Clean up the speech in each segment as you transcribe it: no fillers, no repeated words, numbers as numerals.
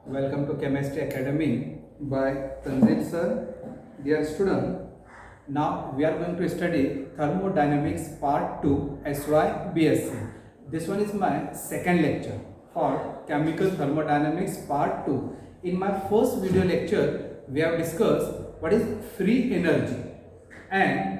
Welcome to Chemistry Academy by Tanzil sir. Dear student, now we are going to study Thermodynamics Part 2 SY BSc. This one is my second lecture for Chemical Thermodynamics Part 2. In my first video lecture, we have discussed what is free energy, and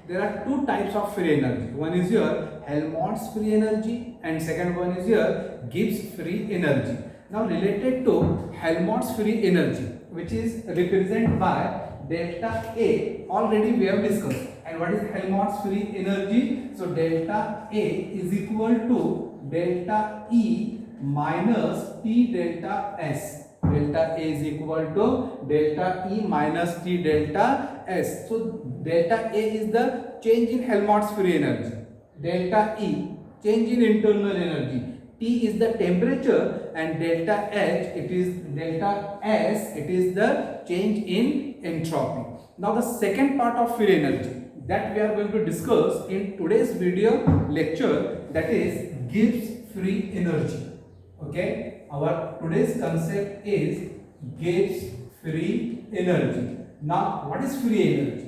there are two types of free energy. One is your Helmholtz free energy and second one is your Gibbs free energy. Now related to Helmholtz free energy, which is represented by delta A, already we have discussed. And what is Helmholtz free energy? So delta A is equal to delta E minus T delta S. Delta A is equal to delta E minus T delta S. So delta A is the change in Helmholtz free energy. Delta E, change in internal energy. T is the temperature, and delta H, it is delta S, it is the change in entropy. Now the second part of free energy that we are going to discuss in today's video lecture, that is Gibbs free energy. Okay, our today's concept is Gibbs free energy. Now what is free energy?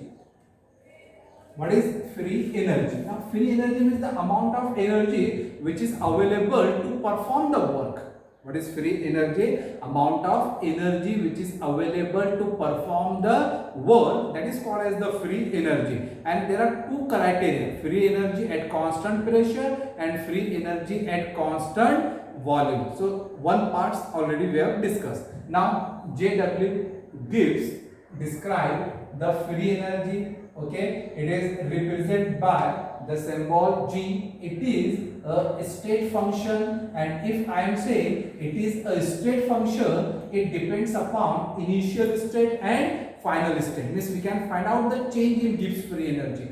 What is free energy? Now free energy means the amount of energy which is available to perform the work. What is free energy? Amount of energy which is available to perform the work, that is called as the free energy. And there are two criteria: free energy at constant pressure and free energy at constant volume. So one part already we have discussed. Now J.W. Gibbs described the free energy. Okay, it is represented by the symbol G. It is a state function, and if I am saying it is a state function, it depends upon initial state and final state. Means we can find out the change in Gibbs free energy.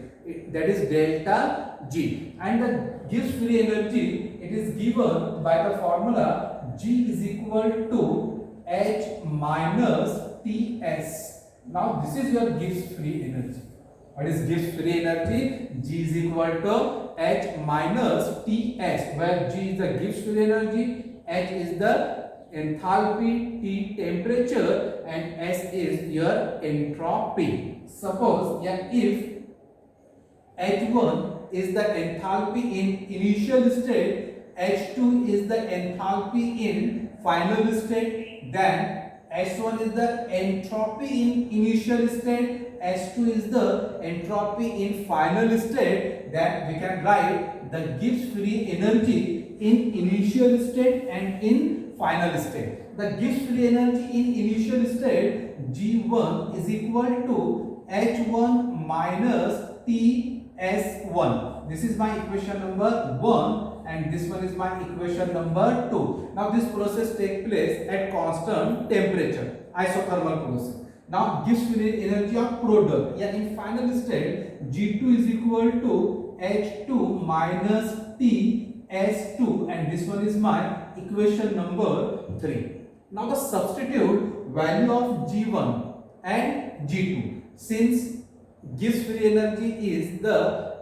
That is delta G, and the Gibbs free energy, it is given by the formula G is equal to H minus Ts. Now this is your Gibbs free energy. What is Gibbs free energy? G is equal to H minus Ts, where G is the Gibbs free energy, H is the enthalpy, T temperature, and S is your entropy. Suppose if H1 is the enthalpy in initial state, H2 is the enthalpy in final state, then S1 is the entropy in initial state, S2 is the entropy in final state, then we can write the Gibbs free energy in initial state and in final state. The Gibbs free energy in initial state, G1 is equal to H1 minus Ts1. This is my equation number 1, and this one is my equation number 2. Now this process takes place at constant temperature, isothermal process. Now Gibbs free energy of product, yeah, in final state, G2 is equal to H2 minus Ts2, and this one is my equation number 3. Now the substitute value of G1 and G2, since Gibbs free energy is the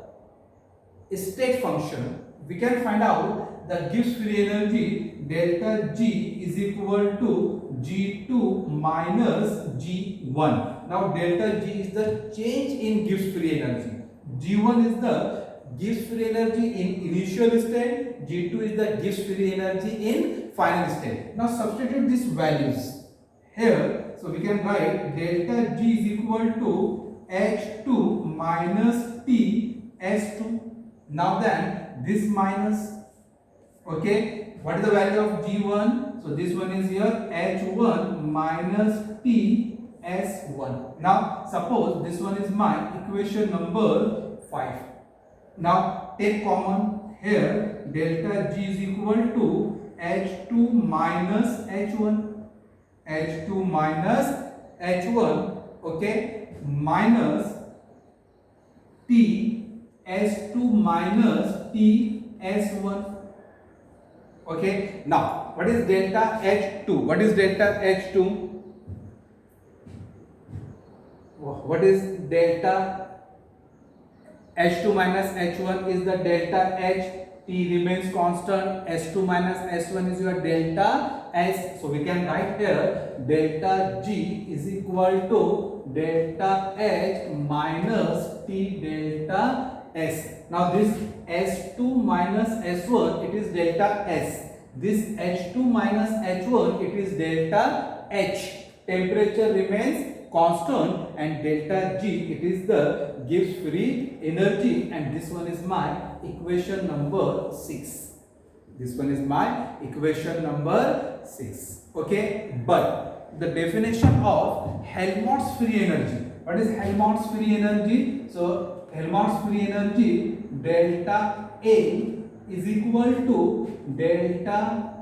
state function, we can find out the Gibbs free energy delta G is equal to G2 minus G1. Now delta G is the change in Gibbs free energy. G1 is the Gibbs free energy in initial state, G2 is the Gibbs free energy in final state. Now substitute these values here, so we can write delta G is equal to H2 minus Ts2. Now then this minus, okay, what is the value of G1? So this one is here H1 minus Ts1. Now suppose this one is my equation number 5. Now take common here, delta G is equal to H2 minus H1, H2 minus H1, okay, minus Ts2 minus Ts1. Okay, now what is delta H2? What is delta H2? What is delta H2 minus H1 is the delta H. T remains constant, S2 minus S1 is your delta S. So we can write here delta G is equal to delta H minus T delta S. Now this S2 minus S1 it is delta S. This H2 minus H1 it is delta H. Temperature remains constant and delta G it is the Gibbs free energy, and this one is my equation number 6. This one is my equation number 6. Okay, but the definition of Helmholtz free energy. What is Helmholtz free energy? So Helmholtz free energy delta A is equal to delta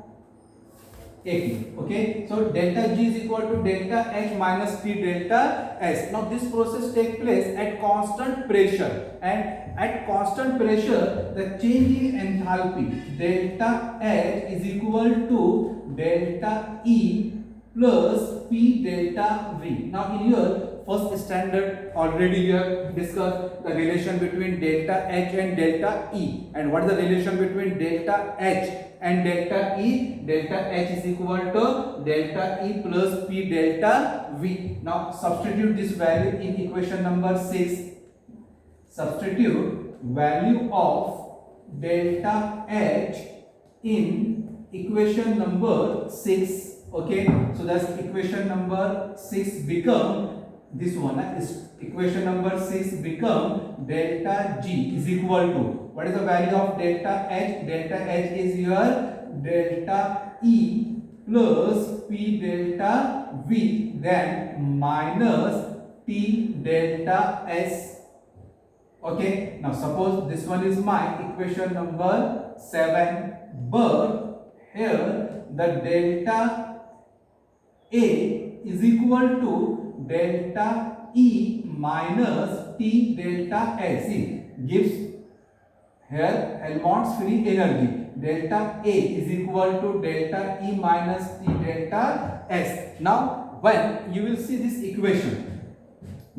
AP. Okay, so delta G is equal to delta H minus T delta S. Now this process takes place at constant pressure, and at constant pressure the change in enthalpy delta H is equal to delta E plus P delta V. Now in your first standard already you have discussed the relation between delta H and delta E, and what is the relation between delta H and delta E? Delta H is equal to delta E plus P delta V. Now substitute this value in equation number 6. Substitute value of delta H in equation number 6. Okay, so that's equation number 6 become this one. Is equation number 6 become delta G is equal to, what is the value of delta H? Delta H is your delta E plus P delta V, then minus T delta S. Okay, now suppose this one is my equation number 7, but here the delta A is equal to delta E minus T delta S. See, gives here Helmholtz free energy. Delta A is equal to delta E minus T delta S. Now when you will see this equation,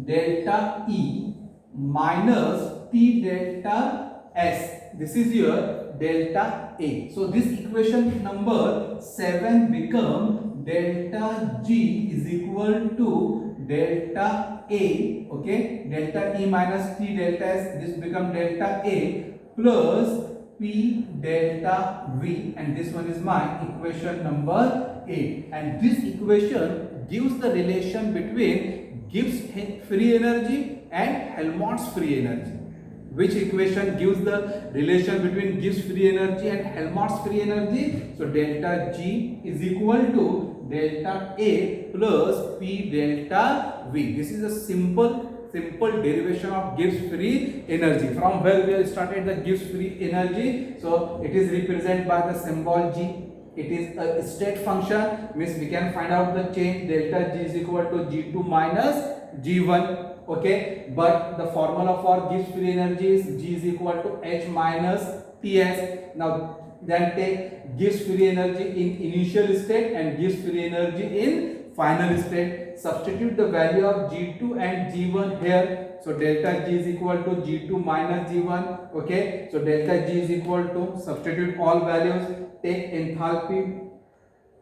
delta E minus T delta S, this is your delta A. So this equation number 7 become delta G is equal to delta A. Okay, delta E minus T delta S, this become delta A plus P delta V, and this one is my equation number 8. And this equation gives the relation between Gibbs free energy and Helmholtz free energy. Which equation gives the relation between Gibbs free energy and Helmholtz free energy? So delta G is equal to delta A plus P delta V. This is a simple derivation of Gibbs free energy. From where we have started the Gibbs free energy, so it is represented by the symbol G. It is a state function, means we can find out the change delta G is equal to G2 minus G1. Okay, but the formula for Gibbs free energy is G is equal to H minus Ts. Now then take Gibbs free energy in initial state and Gibbs free energy in final state. Substitute the value of G2 and G1 here. So delta G is equal to G2 minus G1. Okay, so delta G is equal to, substitute all values, take enthalpy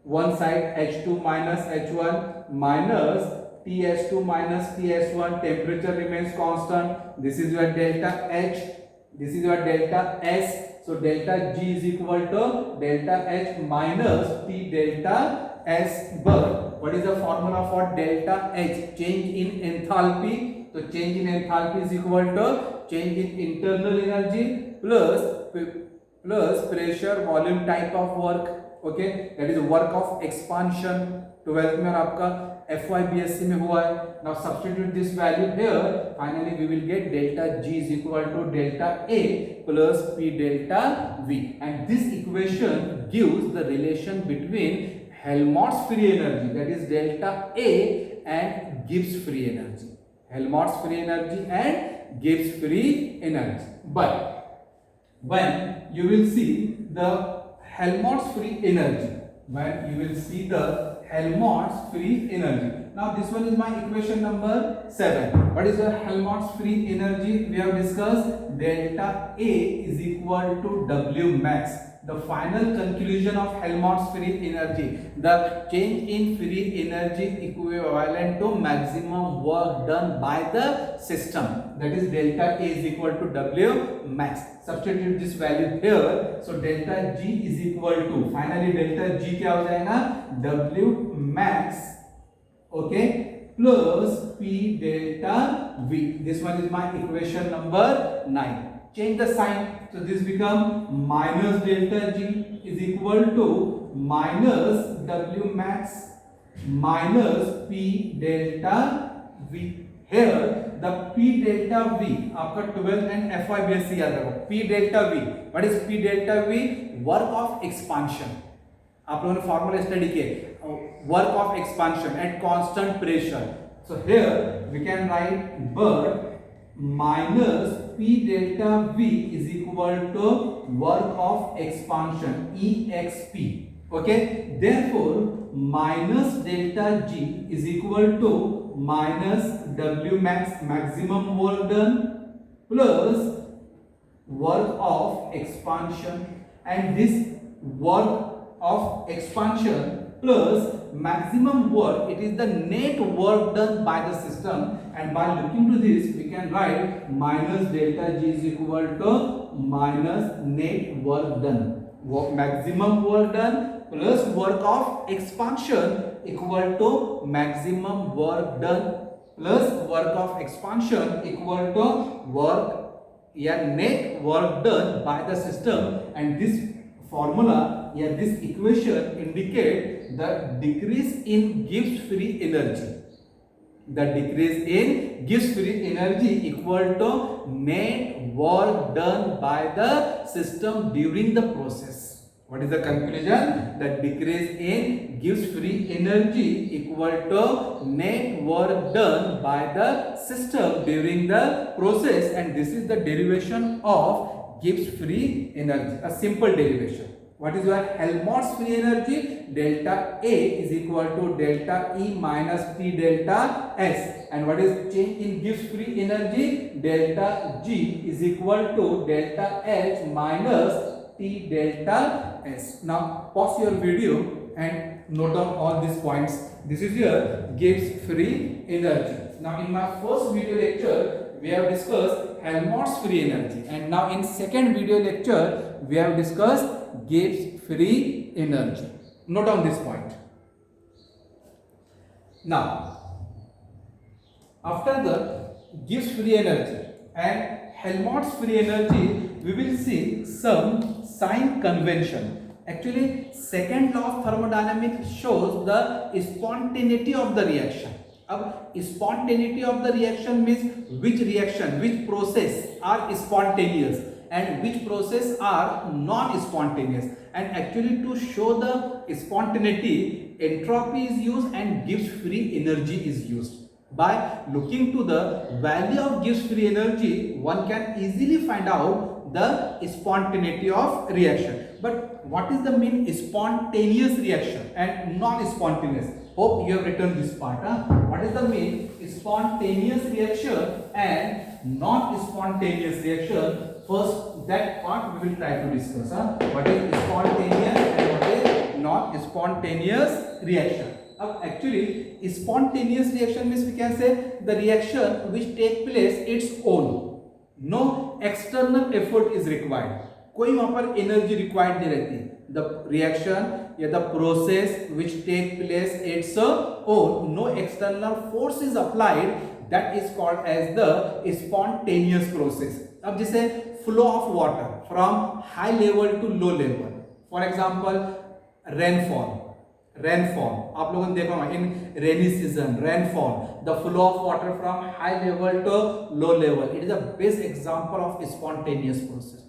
one side H2 minus H1 minus TS2 minus TS1, temperature remains constant. This is your delta H, this is your delta S. So delta G is equal to delta H minus T delta S. But what is the formula for delta H? Change in enthalpy. So change in enthalpy is equal to change in internal energy plus pressure volume type of work. Okay, that is work of expansion. 12th में और आपका FYBSc में हुआ है. Now substitute this value here. Finally we will get delta G is equal to delta A plus P delta V, and this equation gives the relation between Helmholtz free energy, that is delta A, and Gibbs free energy. Helmholtz free energy and Gibbs free energy. But when you will see the Helmholtz free energy, when you will see the Helmholtz free energy. Now this one is my equation number 7. What is the Helmholtz free energy? We have discussed delta A is equal to W max. The final conclusion of Helmholtz free energy, the change in free energy equivalent to maximum work done by the system, that is delta A is equal to W max. Substitute this value here, so delta G is equal to, finally delta G क्या हो जाएगा, W max, okay, plus P delta V. This one is my equation number 9. Change the sign, so this become minus delta G is equal to minus W max minus P delta V. Here the P delta V, आपका 12 and FYBSc याद रखो. P delta V, what is P delta V? Work of expansion. आप लोगों ने formula study किए, work of expansion at constant pressure. So here we can write but minus P delta V is equal to work of expansion EXP. Okay, therefore minus delta G is equal to minus W max maximum work done plus work of expansion, and this work of expansion plus maximum work, it is the net work done by the system, and by looking to this we can write minus delta G is equal to minus net work done. Maximum work done plus work of expansion equal to maximum work done plus work of expansion equal to work, net work done by the system, and this formula, this equation indicate the decrease in Gibbs free energy. The decrease in Gibbs free energy equal to net work done by the system during the process. What is the conclusion? The decrease in Gibbs free energy equal to net work done by the system during the process, and this is the derivation of Gibbs free energy, a simple derivation. What is your Helmholtz free energy? Delta A is equal to delta E minus T delta S. And what is change in Gibbs free energy? Delta G is equal to delta H minus T delta S. Now pause your video and note down all these points. This is your Gibbs free energy. Now in my first video lecture we have discussed Helmholtz free energy, and now in second video lecture we have discussed Gibbs free energy. Note down this point. Now, after the Gibbs free energy and Helmholtz free energy, we will see some sign convention. Actually, second law of thermodynamics shows the spontaneity of the reaction. अब spontaneity of the reaction means which process are spontaneous and which process are non-spontaneous. And actually to show the spontaneity, entropy is used and Gibbs free energy is used. By looking to the value of Gibbs free energy, one can easily find out the spontaneity of reaction. But what is the mean spontaneous reaction and non-spontaneous? Hope you have written this part. What is the mean spontaneous reaction and non-spontaneous reaction? First, that part we will try to discuss. What is spontaneous and what is non-spontaneous reaction? Actually, spontaneous reaction means we can say the reaction which take place its own. No external effort is required. कोई वहाँ पर energy required नहीं रहती. The reaction या the process which take place its own, no external force is applied, that is called as the spontaneous process. अब जैसे flow of water from high level to low level, for example rainfall, आप लोगों ने देखा होगा in rainy season, rainfall, the flow of water from high level to low level, it is a best example of spontaneous process.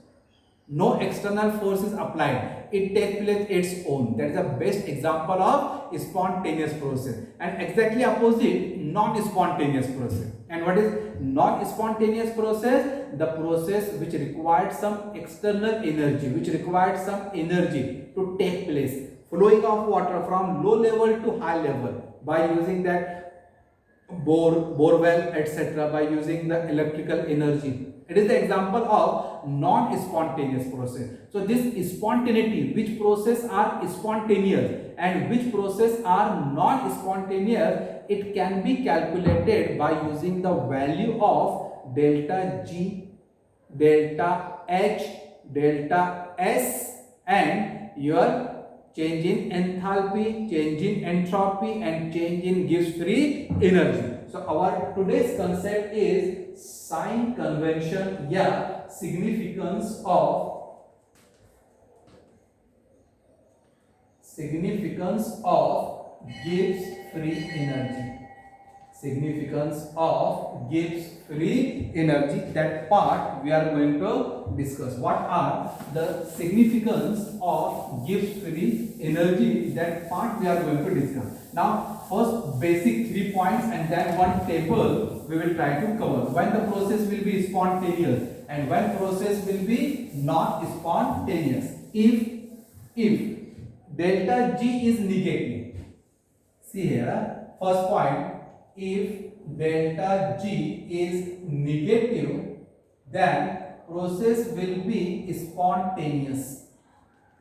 No external force is applied, it takes place its own. That is the best example of spontaneous process. And exactly opposite, non-spontaneous process. And what is non-spontaneous process? The process which required some external energy, which required some energy to take place. flowing of water from low level to high level by using that bore well, etc., by using the electrical energy. It is the example of non-spontaneous process. So this spontaneity, which process are spontaneous and which process are non-spontaneous, it can be calculated by using the value of delta G, delta H, delta S, and your change in enthalpy, change in entropy, and change in Gibbs free energy. So our today's concept is sign convention, yeah, significance of Gibbs free energy. Significance of Gibbs free energy, that part we are going to discuss. What are the significance of Gibbs free energy, that part we are going to discuss. Now first basic 3 points and then one table we will try to cover. When the process will be spontaneous and when process will be not spontaneous. If delta G is negative, see here, first point, if delta G is negative, then process will be spontaneous.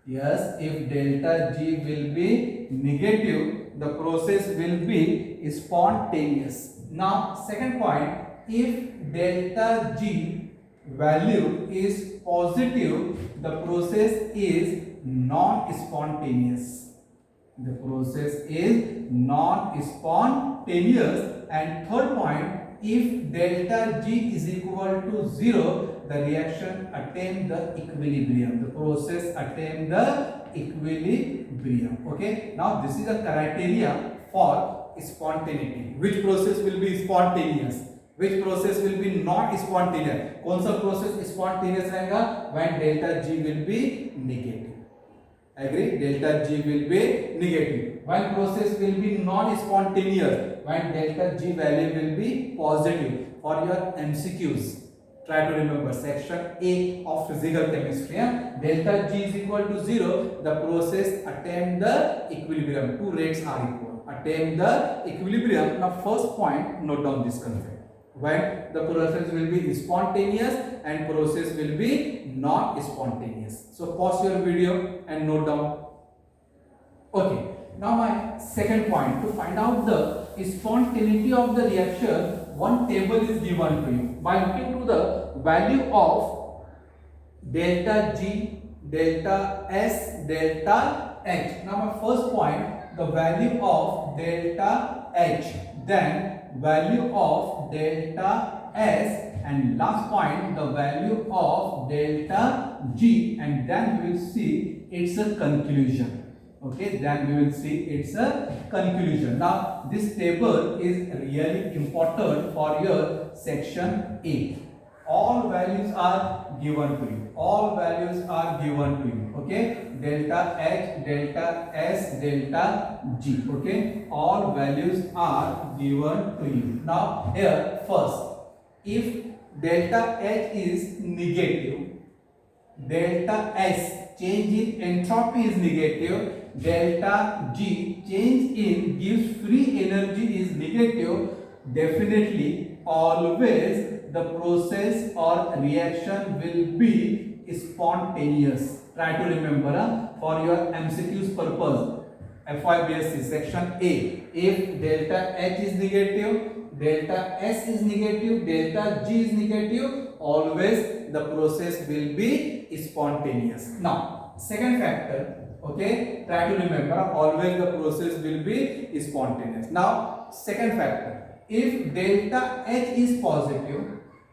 Yes, if delta G will be negative, the process will be spontaneous. Now second point, if delta G value is positive, the process is non-spontaneous. The process is non-spontaneous. And third point, if delta G is equal to 0, the reaction attain the equilibrium. The process attain the equilibrium. Okay. Now this is the criteria for spontaneity. Which process will be spontaneous? Which process will be not spontaneous? कौन सा process spontaneous रहेगा? When delta G will be negative. Agree? Delta G will be negative. When process will be non-spontaneous, when delta G value will be positive. For your MCQs, try to remember section A of physical chemistry. Delta G is equal to 0, the process attain the equilibrium. Two rates are equal. Attain the equilibrium. Now first point, note down this concept. When the process will be spontaneous and process will be not spontaneous. So pause your video and note down. Okay. Now my second point, to find out the spontaneity of the reaction, one table is given to you. By looking to the value of delta G, delta S, delta H. Now my first point, the value of delta H, then value of delta S, and last point the value of delta G, and then we will see it's a conclusion. Okay, then we will see it's a conclusion. Now this table is really important for your section A. All values are given to you. All values are given to you. Okay, delta H, delta S, delta G. Okay, all values are given to you. Now here first, if delta H is negative, delta S change in entropy is negative, delta G change in Gibbs free energy is negative, definitely always the process or reaction will be spontaneous. Try to remember for your MCQ's purpose. FYBSC section A. If delta H is negative, delta S is negative, delta G is negative, always the process will be spontaneous. Now second factor. Okay, try to remember, always the process will be spontaneous. Now second factor, if delta H is positive,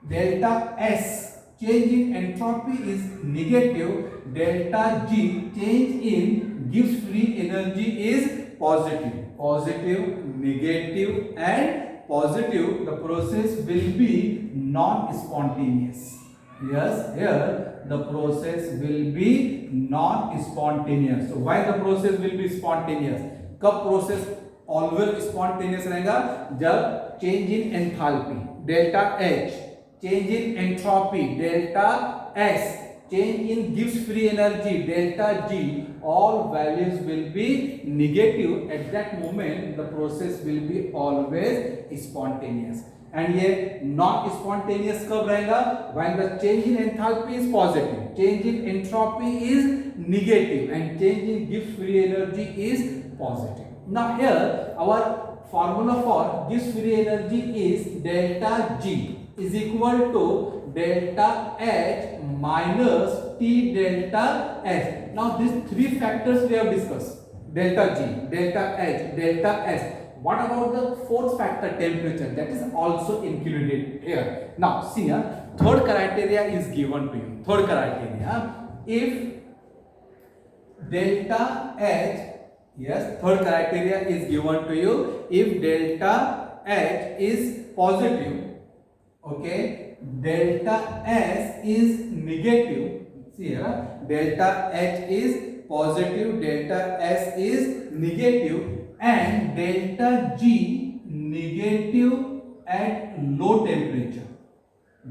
delta S change in entropy is negative, delta G change in Gibbs free energy is positive. Positive, negative and positive, the process will be non-spontaneous. Yes, here the process will be non-spontaneous. So why the process will be spontaneous? कब process always spontaneous रहेगा? जब change in enthalpy delta H, change in entropy delta S, change in Gibbs free energy delta G, all values will be negative. At that moment the process will be always spontaneous. And ये non spontaneous कब रहेगा? When the change in enthalpy is positive, change in entropy is negative, and change in Gibbs free energy is positive. Now here our formula for Gibbs free energy is delta G is equal to delta H minus T delta S. Now these three factors we have discussed: delta G, delta H, delta S. What about the fourth factor, temperature? That is also included here. Now see here, third criteria is given to you. Third criteria, if delta H, yes, third criteria is given to you. If delta H is positive, okay, delta S is negative. See here, delta H is positive, delta S is negative, and delta G negative at low temperature.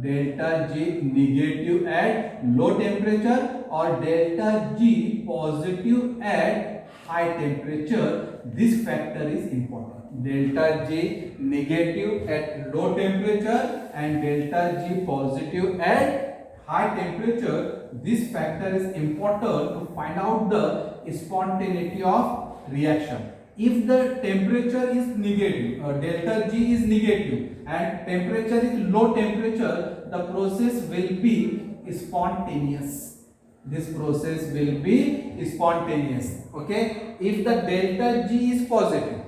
Delta G negative at low temperature, or delta G positive at high temperature. This factor is important. Delta G negative at low temperature and delta G positive at high temperature. This factor is important to find out the spontaneity of reaction. If the temperature is negative, delta G is negative, and temperature is low temperature, the process will be spontaneous. This process will be spontaneous. Okay. If the delta G is positive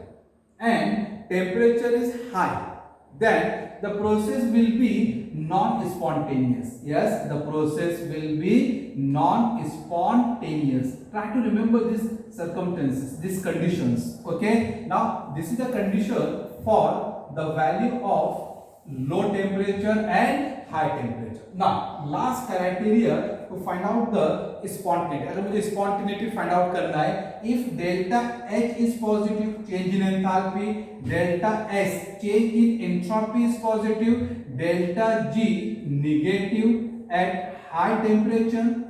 and temperature is high, then the process will be non-spontaneous. Yes, the process will be non-spontaneous. Try to remember these circumstances, these conditions. Okay. Now this is the condition for the value of low temperature and high temperature. Now last criteria to find out the spontaneity. अगर मुझे spontaneity find out करना है, if delta H is positive, change in enthalpy, delta S, change in entropy is positive, delta G negative at high temperature,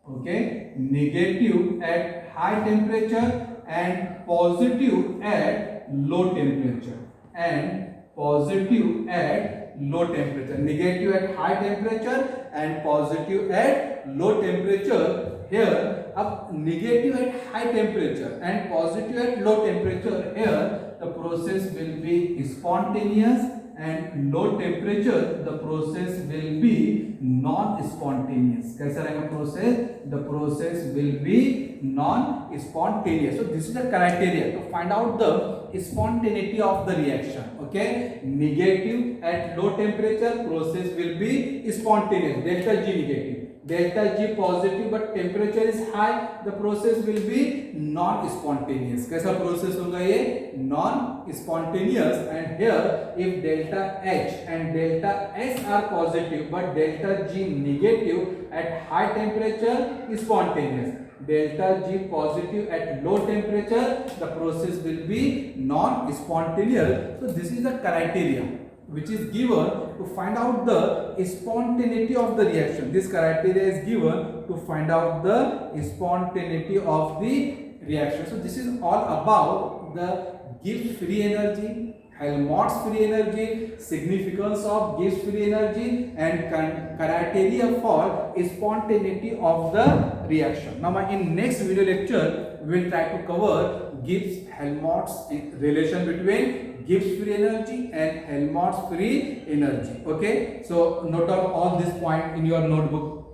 okay, negative at high temperature and positive at low temperature, and positive at low temperature, negative at high temperature and positive at low temperature. Here up negative at high temperature and positive at low temperature, here the process will be spontaneous, and low temperature the process will be non-spontaneous. कैसा रहेगा process? The process will be non-spontaneous. So this is the criteria to find out the spontaneity of the reaction. Okay, negative at low temperature, process will be spontaneous. Delta G negative, delta G positive, but temperature is high, the process will be non-spontaneous. कैसा process होगा ये? Non-spontaneous. And here if delta H and delta S are positive but delta G negative at high temperature, spontaneous. Delta G positive at low temperature, the process will be non-spontaneous. So this is the criteria which is given to find out the spontaneity of the reaction. This criteria is given to find out the spontaneity of the reaction. So this is all about the Gibbs free energy, Helmholtz free energy, significance of Gibbs free energy, and criteria for spontaneity of the reaction. Now in next video lecture we will try to cover Gibbs-Helmholtz relation between Gibbs free energy and Helmholtz free energy. Okay, so note down all this point in your notebook.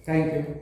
Thank you.